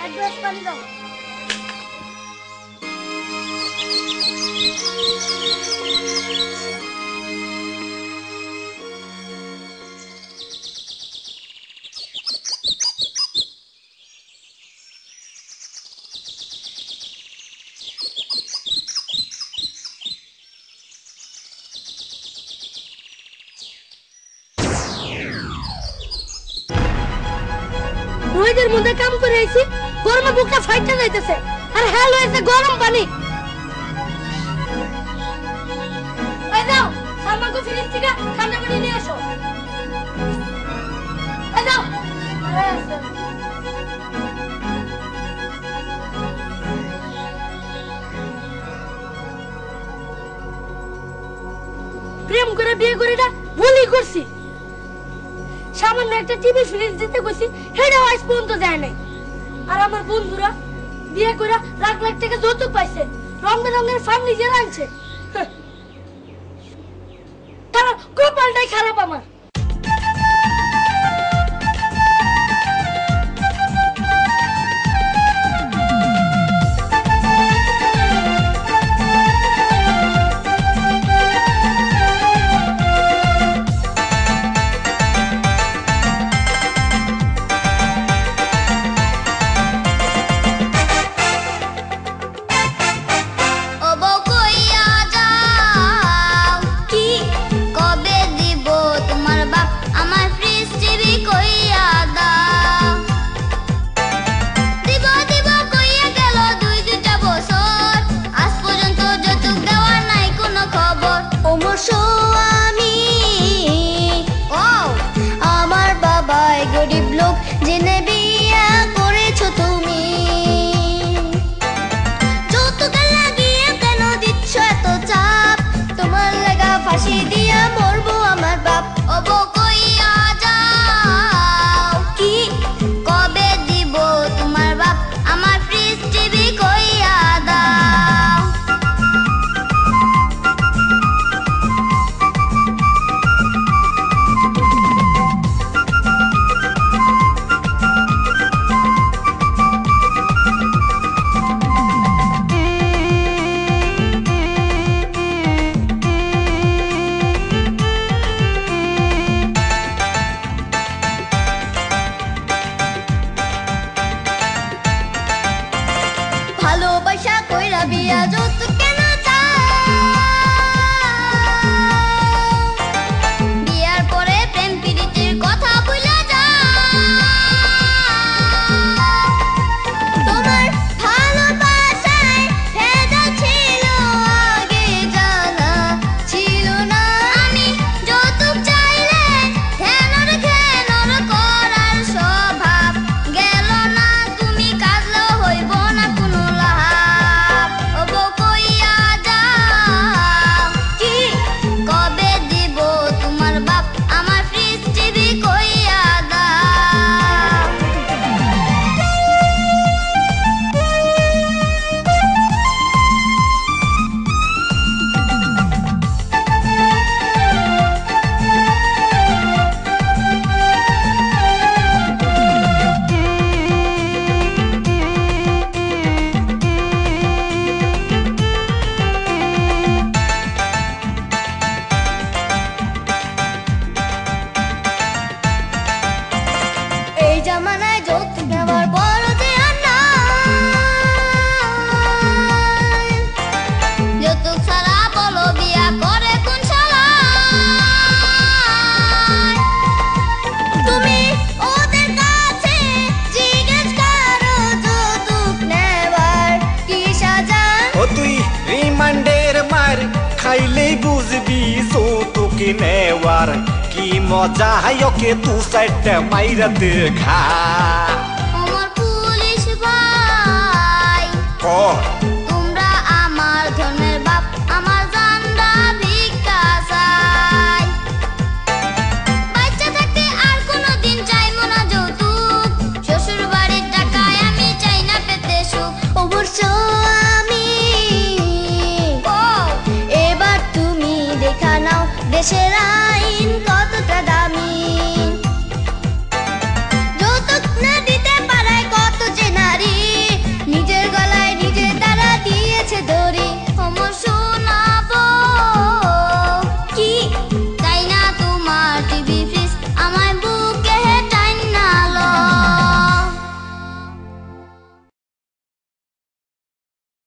এক গ্লাস পানি দাও। রোদের মধ্যে কাম করে আইছি, গরমে বুকটা ফাইটা যাইতেছে, আর হেল হয়েছে গরম পানি। এই দাও, সালমাকে ফ্রিজ থেকে ঠান্ডা পানি নিয়ে আসো। এই দাও। প্রেম করে বিয়ে করে না ভুলই করছি। সামান্য একটা টিভি ফ্রিজ দিতে কইছি, হেডাও আজ পর্যন্ত যায় নাই। আর আমার বন্ধুরা বিয়ে করে লাখ লাখ টাকা যৌতুক পাইছে, রং বেরঙের ফার্নিচার আনছে। তারা কপালটাই খারাপ আমার। নেওয়ার কি মজা ওকে তু সাইডটা মাইরা দেখা আমার পুলিশ ভাই ও